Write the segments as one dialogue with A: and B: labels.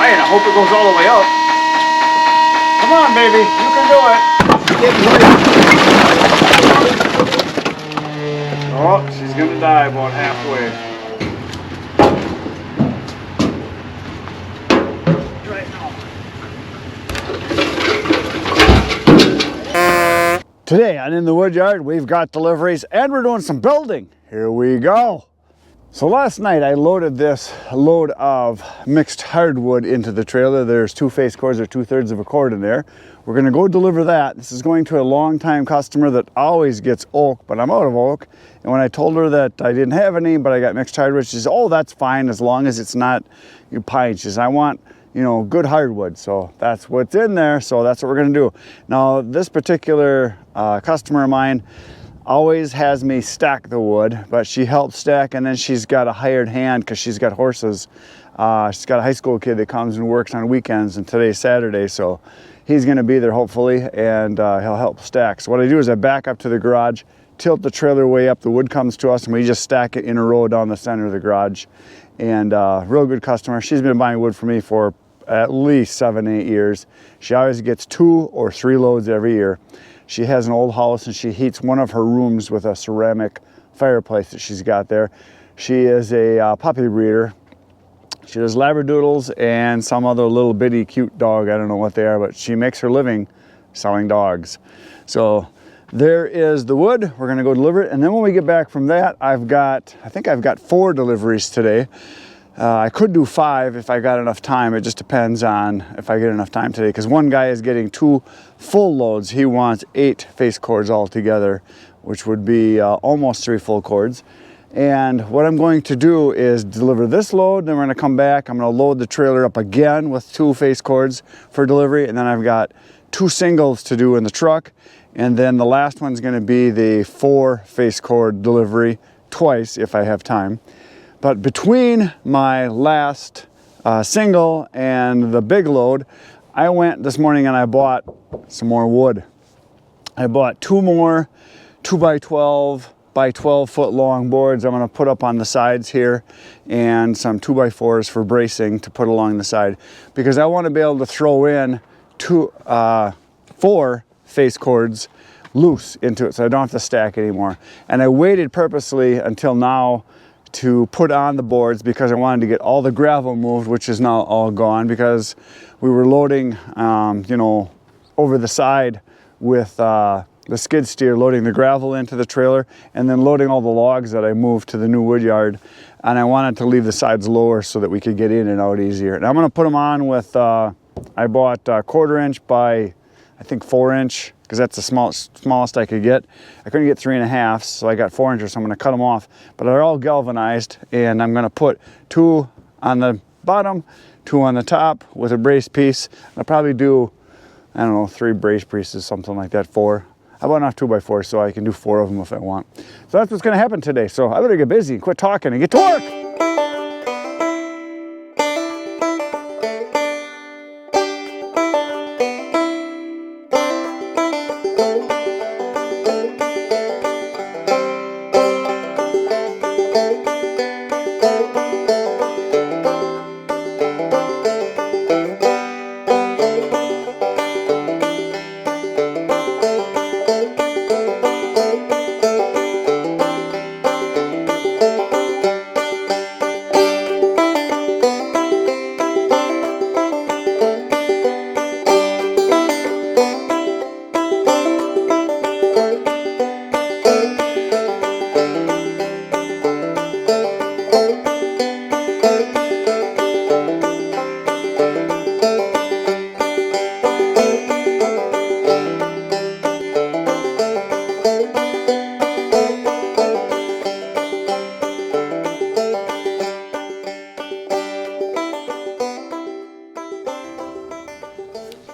A: trying. I hope it goes all the way up. Come on, baby. You can do it. Oh, she's gonna die about halfway. Right now. Today on In the Woodyard, we've got deliveries and we're doing some building. Here we go. So last night I loaded this load of mixed hardwood into the trailer. There's 2 face cords or 2/3 of a cord in there. We're gonna go deliver that. This is going to a long-time customer that always gets oak, but I'm out of oak. And when I told her that I didn't have any, but I got mixed hardwood, she says, oh, that's fine as long as it's not pine. She says, I want, good hardwood. So that's what's in there. So that's what we're gonna do. Now, this particular customer of mine always has me stack the wood, but she helps stack, and then she's got a hired hand because she's got horses. She's got a high school kid that comes and works on weekends, and today's Saturday, so he's going to be there hopefully, and he'll help stack. So what I do is I back up to the garage, tilt the trailer way up, the wood comes to us, and we just stack it in a row down the center of the garage. And real good customer. She's been buying wood for me for at least 7-8 years. She always gets 2 or 3 loads every year. She has an old house and she heats one of her rooms with a ceramic fireplace that she's got there. She is a puppy breeder. She does Labradoodles and some other little bitty cute dog. I don't know what they are, but she makes her living selling dogs. So there is the wood. We're gonna go deliver it. And then when we get back from that, I think I've got 4 deliveries today. I could do 5 if I got enough time. It just depends on if I get enough time today, because one guy is getting 2 full loads. He wants 8 face cords altogether, which would be almost 3 full cords. And what I'm going to do is deliver this load, then we're gonna come back. I'm gonna load the trailer up again with 2 face cords for delivery, and then I've got 2 singles to do in the truck. And then the last one's gonna be the 4 face cord delivery twice if I have time. But between my last single and the big load, I went this morning and I bought some more wood. I bought 2 more 2x12 by 12 foot long boards I'm gonna put up on the sides here, and some 2x4s for bracing to put along the side, because I wanna be able to throw in 4 face cords loose into it so I don't have to stack anymore. And I waited purposely until now to put on the boards because I wanted to get all the gravel moved, which is now all gone because we were loading, over the side with the skid steer, loading the gravel into the trailer and then loading all the logs that I moved to the new wood yard. And I wanted to leave the sides lower so that we could get in and out easier. And I'm gonna put them on with, I bought 1/4 inch by, I think 4 inch, because that's the smallest I could get. I couldn't get 3.5, so I got 4 inches, so I'm gonna cut them off. But they're all galvanized, and I'm gonna put 2 on the bottom, 2 on the top with a brace piece. I'll probably do, 3 brace pieces, something like that, 4. I bought enough 2x4 so I can do 4 of them if I want. So that's what's gonna happen today. So I better get busy, quit talking, and get to work.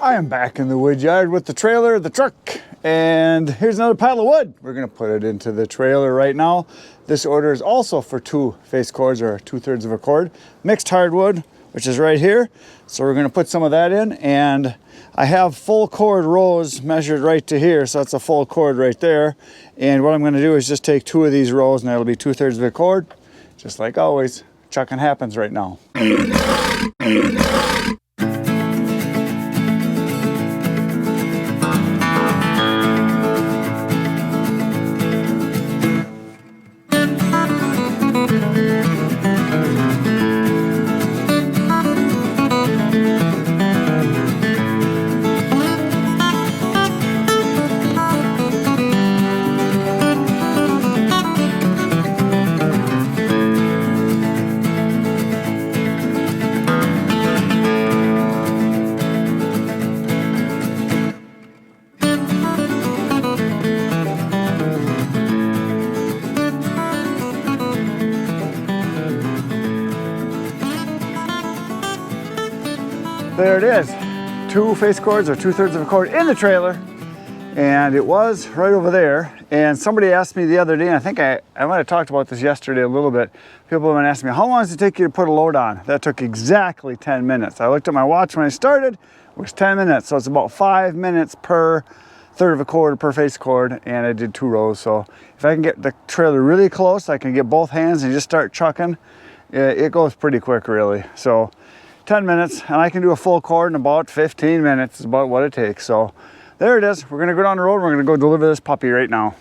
A: I am back in the wood yard with the trailer, the truck, and here's another pile of wood. We're gonna put it into the trailer right now. This order is also for 2 face cords, or 2/3 of a cord. Mixed hardwood, which is right here. So we're gonna put some of that in, and I have full cord rows measured right to here, so that's a full cord right there. And what I'm gonna do is just take 2 of these rows, and that'll be 2/3 of a cord, just like always. Chucking happens right now. There it is. 2 face cords or 2/3 of a cord in the trailer. And it was right over there. And somebody asked me the other day, and I think I might have talked about this yesterday a little bit. People have been asking me, how long does it take you to put a load on? That took exactly 10 minutes. I looked at my watch when I started, it was 10 minutes. So it's about 5 minutes per 1/3 of a cord per face cord, and I did 2 rows. So if I can get the trailer really close, I can get both hands and just start chucking. It goes pretty quick, really. So 10 minutes, and I can do a full cord in about 15 minutes is about what it takes. So there it is. We're gonna go down the road. We're gonna go deliver this puppy right now.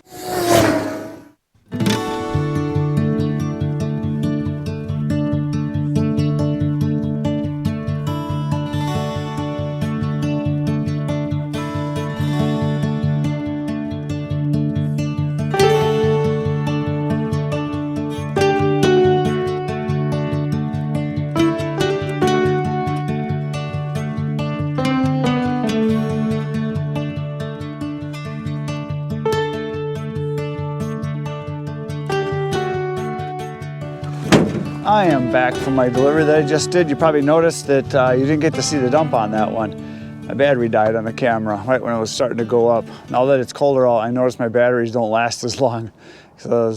A: I am back from my delivery that I just did. You probably noticed that you didn't get to see the dump on that one. My battery died on the camera right when it was starting to go up. Now that it's colder out, I noticed my batteries don't last as long. So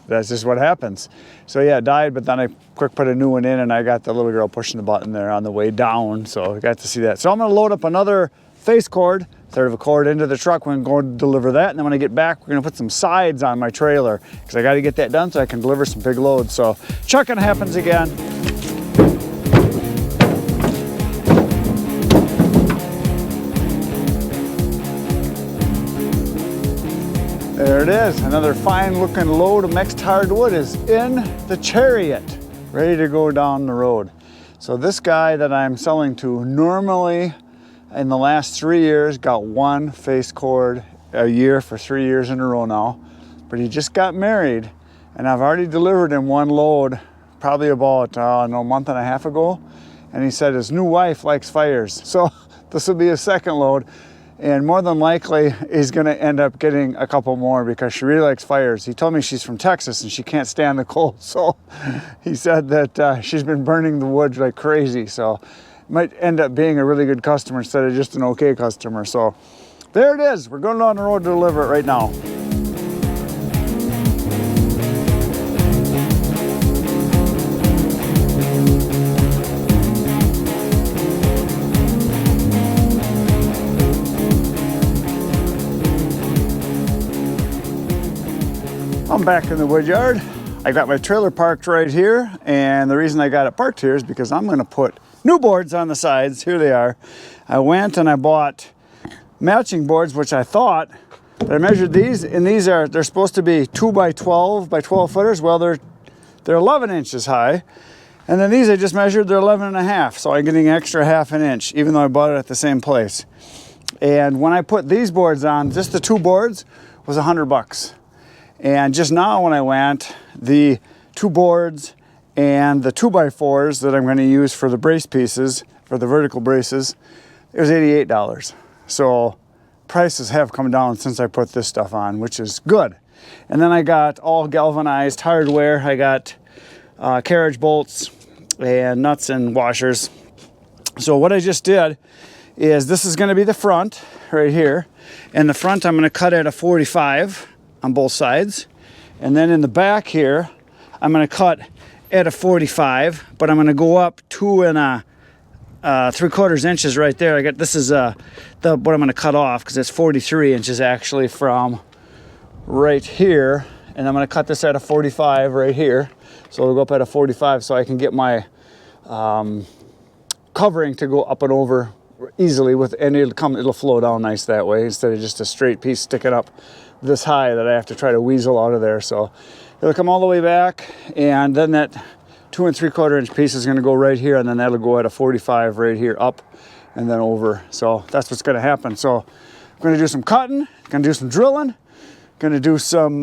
A: that's just what happens. So yeah, it died, but then I quick put a new one in, and I got the little girl pushing the button there on the way down. So I got to see that. So I'm gonna load up another face cord, 1/3 of a cord into the truck. We're gonna go deliver that, and then when I get back, we're gonna put some sides on my trailer because I gotta get that done so I can deliver some big loads. So chucking happens again. There it is. Another fine looking load of mixed hardwood is in the Chariot, ready to go down the road. So this guy that I'm selling to normally in the last 3 years got 1 face cord a year for 3 years in a row now, but he just got married, and I've already delivered him 1 load probably about a month and a half ago, and he said his new wife likes fires, so this will be his 2nd load, and more than likely he's going to end up getting a couple more because she really likes fires. He told me she's from Texas and she can't stand the cold, so he said that she's been burning the wood like crazy, so might end up being a really good customer instead of just an okay customer. So there it is. We're going down the road to deliver it right now. I'm back in the wood yard. I got my trailer parked right here, and the reason I got it parked here is because I'm going to put new boards on the sides. Here they are. I went and I bought matching boards, which I thought, but I measured these, and they're supposed to be 2 by 12 by 12 footers. Well, they're 11 inches high, and then these I just measured, they're 11.5, so I'm getting an extra 1/2 inch, even though I bought it at the same place. And when I put these boards on, just the 2 boards was $100. And just now when I went, the 2 boards and the 2x4s that I'm going to use for the brace pieces, for the vertical braces, it was $88. So prices have come down since I put this stuff on, which is good. And then I got all galvanized hardware. I got carriage bolts and nuts and washers. So what I just did is this is going to be the front right here. And the front I'm going to cut at a 45 on both sides. And then in the back here, I'm going to cut at a 45, but I'm going to go up 2 3/4 inches right there. This is what I'm going to cut off because it's 43 inches actually from right here, and I'm going to cut this at a 45 right here, so it'll go up at a 45 so I can get my covering to go up and over easily and it'll flow down nice that way instead of just a straight piece sticking up this high that I have to try to weasel out of there. So it'll come all the way back, and then that 2 3/4 inch piece is going to go right here, and then that'll go at a 45 right here up and then over. So that's what's going to happen. So I'm going to do some cutting, going to do some drilling, going to do some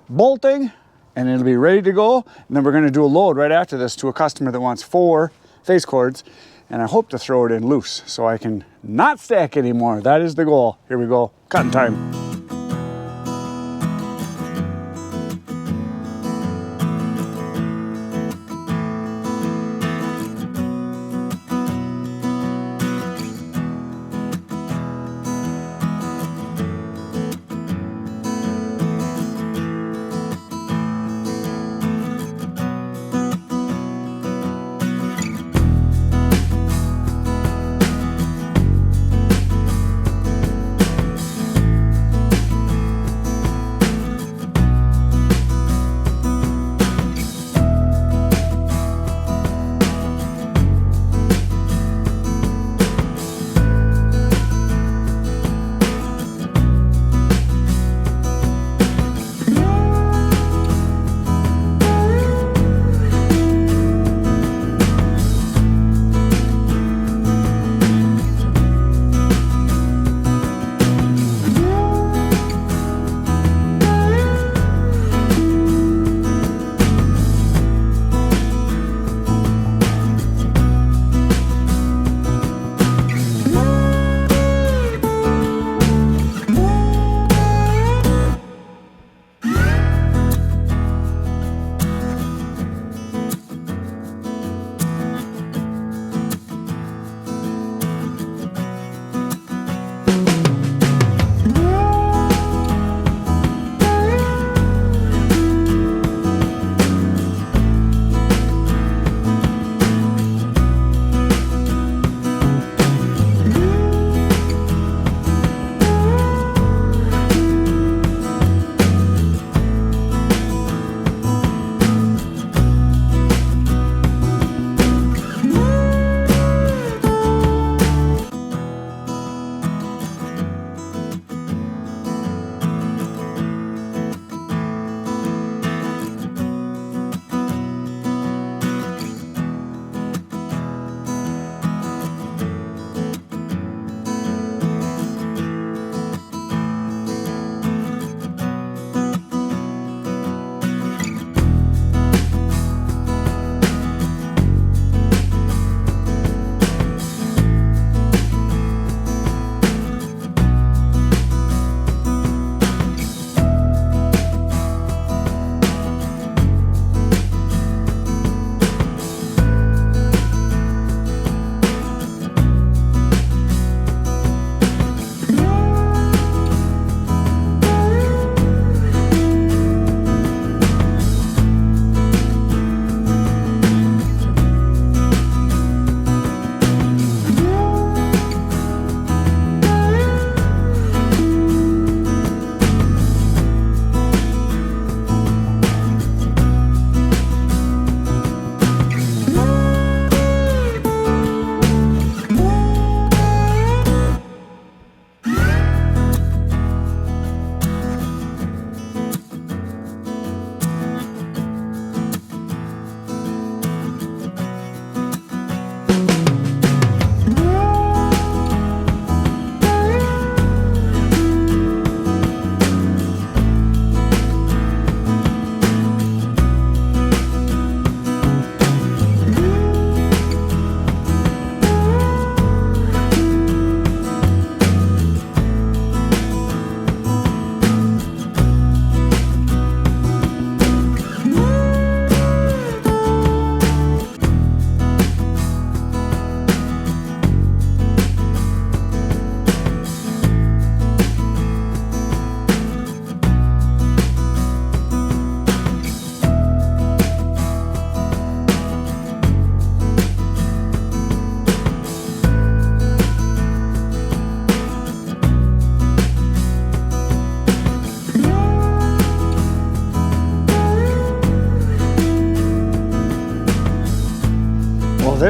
A: bolting, and it'll be ready to go. And then we're going to do a load right after this to a customer that wants 4 face cords, and I hope to throw it in loose so I can not stack anymore. That is the goal. Here we go, cutting time.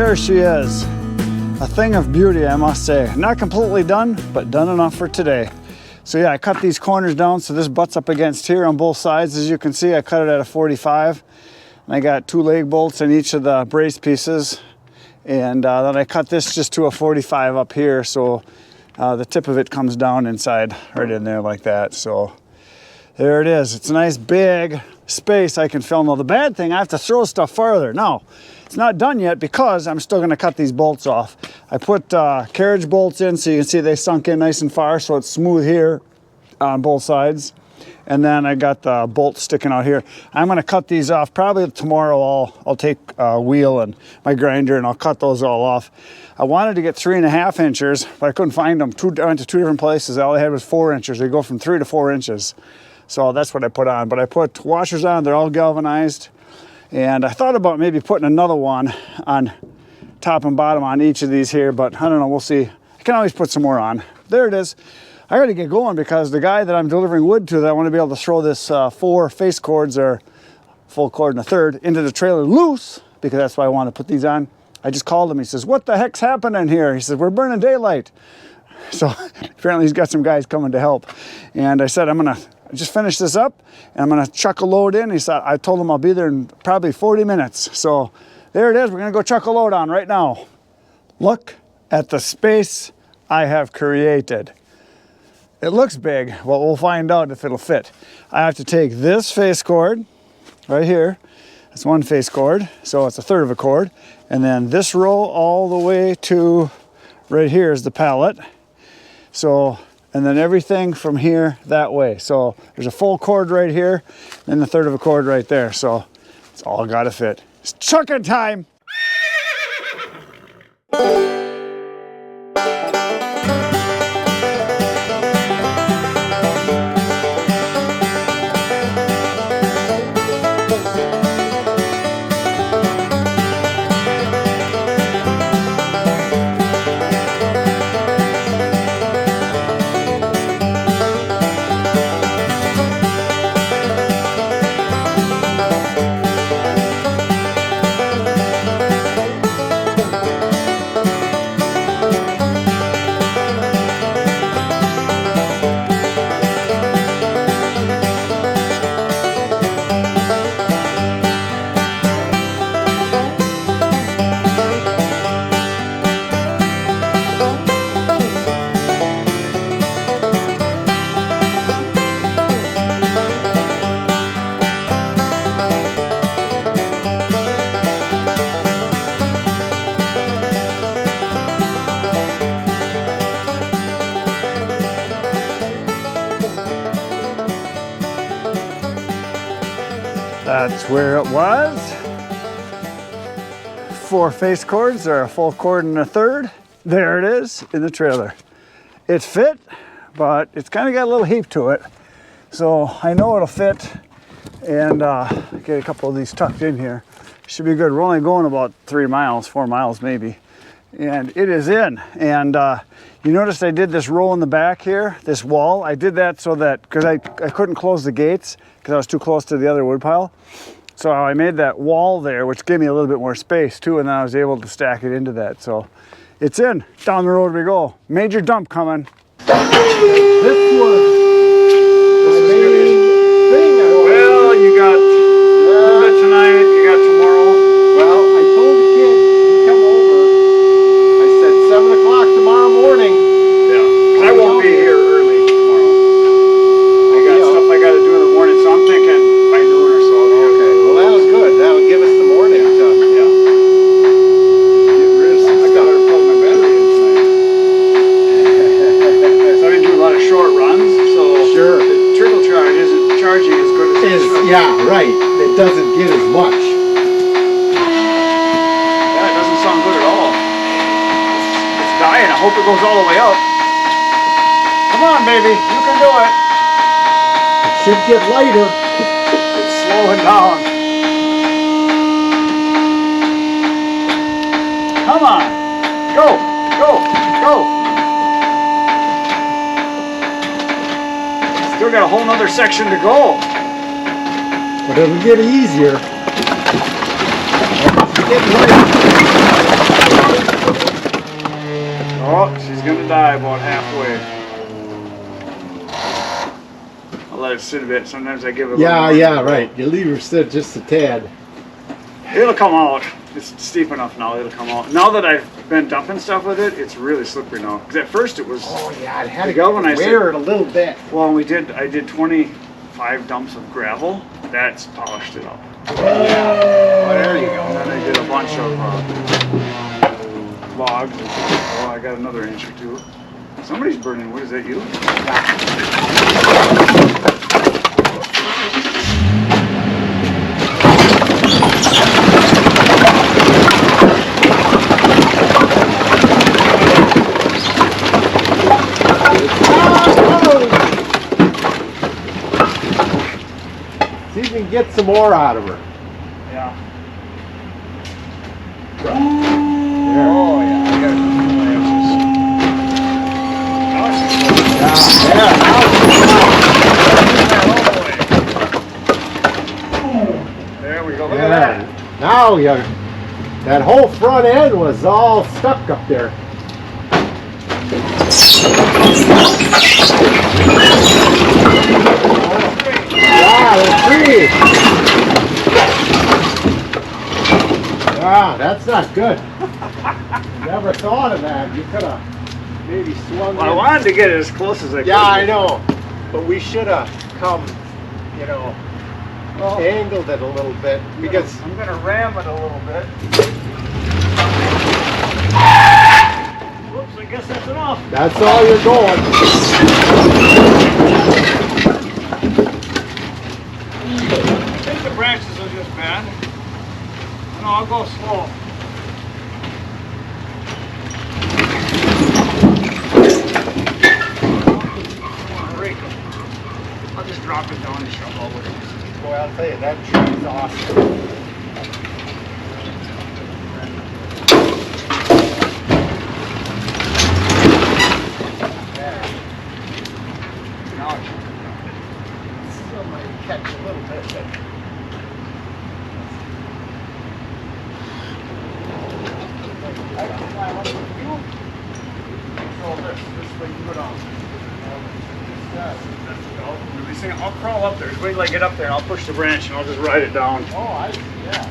A: there she is. A thing of beauty, I must say. Not completely done, but done enough for today. So yeah, I cut these corners down so this butts up against here on both sides. As you can see, I cut it at a 45. And I got 2 leg bolts in each of the brace pieces. And then I cut this just to a 45 up here, so the tip of it comes down inside right in there like that. So there it is. It's a nice big space I can fill. Now the bad thing, I have to throw stuff farther. Now, it's not done yet because I'm still going to cut these bolts off. I put carriage bolts in so you can see they sunk in nice and far, so it's smooth here on both sides. And then I got the bolts sticking out here. I'm going to cut these off. Probably tomorrow I'll take a wheel and my grinder and I'll cut those all off. I wanted to get 3.5 inches, but I couldn't find them. I went to 2 different places. All I had was 4 inches. They go from 3 to 4 inches. So that's what I put on. But I put washers on. They're all galvanized. And I thought about maybe putting another one on top and bottom on each of these here, but I don't know. We'll see. I can always put some more on. There it is. I got to get going because the guy that I'm delivering wood to, that I want to be able to throw this 4 face cords or full cord and a third into the trailer loose, because that's why I want to put these on. I just called him. He says, "What the heck's happening here?" He says, "We're burning daylight." So apparently he's got some guys coming to help. And I said, I'm going to just finish this up and I'm going to chuck a load in. He said, I told him I'll be there in probably 40 minutes. So there it is. We're going to go chuck a load on right now. Look at the space I have created. It looks big. Well, we'll find out if it'll fit. I have to take this face cord right here. That's 1 face cord. So it's a 1/3 of a cord. And then this row all the way to right here is the pallet. So, and then everything from here that way. So there's a full cord right here, then the 1/3 of a cord right there. So it's all got to fit. It's chucking time. That's where it was. 4 face cords or a full cord and a 1/3. There it is in the trailer. It fit, but it's kind of got a little heap to it. So I know it'll fit, and get a couple of these tucked in here. Should be good. We're only going about 3 miles, 4 miles maybe. And it is in. And you noticed I did this roll in the back here, this wall. I did that so that, because I couldn't close the gates because I was too close to the other wood pile. So I made that wall there, which gave me a little bit more space too, and then I was able to stack it into that. So it's in. Down the road we go. Major dump coming. This was well, you got a little bit tonight, you got tomorrow.
B: Well, I told the kid to come over. I said 7 o'clock tomorrow morning.
A: Yeah, I won't be here early tomorrow. I got stuff I got to do in the morning, so I'm thinking by noon or so.
B: Okay, well that was good. That would give us the morning to get rid of some stuff. I gotta plug my battery in tonight.
A: So I've been doing a lot of short runs, so
B: Sure.
A: the trickle charge isn't charging as good as it should.
B: Yeah, right. It doesn't get as much.
A: Yeah, it doesn't sound good at all. It's dying. I hope it goes all the way up. Come on, baby. You can do it.
B: It should get lighter.
A: It's slowing down. Come on. Go. Go. Go. Still got a whole nother section to go.
B: But it'll get easier. It's getting lighter.
A: Oh, she's gonna die about halfway. I'll let it sit a bit. Sometimes I give it a little more.
B: Yeah, right. You leave her sit just a tad.
A: It'll come out. It's steep enough now, it'll come out. Now that I've been dumping stuff with it, it's really slippery now. Because at first it was...
B: Oh yeah, it had
A: to
B: to
A: galvanize
B: wear it a little bit.
A: Well, I did 25 dumps of gravel. That's polished it up.
B: Yeah. Oh, there you go.
A: And then I did a bunch of logs. Oh, I got another inch or two. Somebody's burning wood. Is that you?
B: See if you can get some more out of her.
A: Yeah.
B: There.
A: Oh, yeah. I got There we go. Look at that.
B: Now that whole front end was all stuck up there. Yeah, they're free. Yeah, that's not good. Never thought of that. You could have maybe swung
A: Well, I
B: it.
A: wanted to get it as close as I could.
B: Yeah, I know. But we should have come, you know, angled it a little bit because
A: I'm going to ram it a little bit. Whoops, I guess that's enough.
B: that's all you're going.
A: I think the branches will just bend. No, I'll go slow. I'll just drop it down and shove over it.
B: Boy, I'll tell you, that tree's awesome.
A: Now
B: Still might catch a little bit, but
A: I can climb up with you. Control this way you go down. Releasing it. I'll crawl up there. Just wait till I get up there and I'll push the branch and I'll just ride it down.
B: oh, I see, yeah.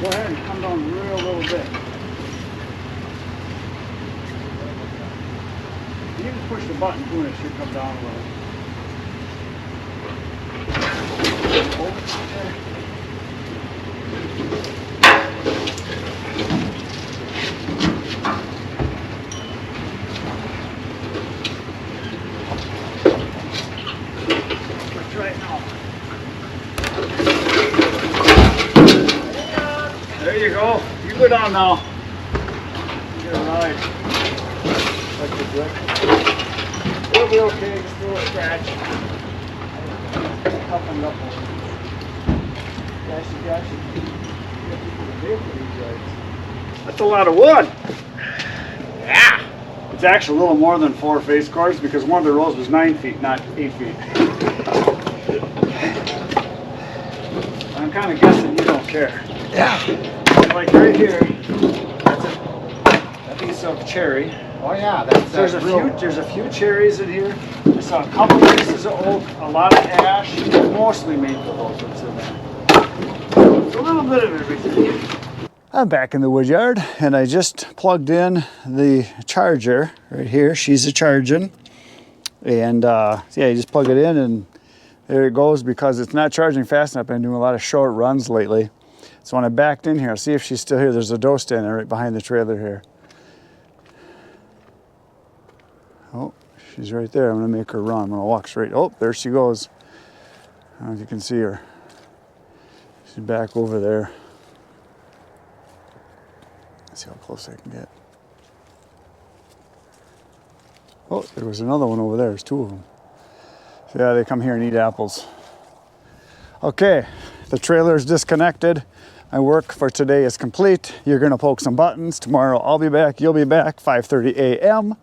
A: Go ahead and come down real little bit. You can push the button too and it should come down a little. Let's try it now. There you go. You go down now. Get a ride.
B: That's a good.
A: It'll be okay. Just do a scratch. Toughened up a little. Gashy. That's a lot of wood. Yeah. It's actually a little more than 4 face cords because one of the rows was 9 feet, not 8 feet. I'm kind of guessing you don't care.
B: Yeah.
A: Like right here, that's a piece of cherry.
B: Oh yeah, that's
A: There's a few cherries in here. I saw a couple pieces of oak, a lot of ash, mostly maple oak that's in there. It's a little bit of everything. I'm back in the wood yard and I just plugged in the charger right here. She's a charging. And yeah, you just plug it in and there it goes because it's not charging fast enough. I've been doing a lot of short runs lately. So when I backed in here, I'll see if she's still here. There's a doe standing right behind the trailer here. Oh, she's right there. I'm gonna make her run. I'm gonna walk straight. Oh, there she goes. I don't know if you can see her. She's back over there. Let's see how close I can get. Oh, there was another one over there. There's 2 of them. So yeah, they come here and eat apples. Okay, the trailer is disconnected. My work for today is complete. You're gonna poke some buttons. Tomorrow I'll be back, you'll be back, 5:30 a.m.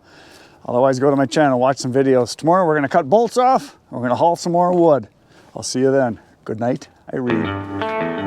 A: Otherwise, go to my channel, watch some videos. Tomorrow we're gonna cut bolts off, we're gonna haul some more wood. I'll see you then. Good night, Irene.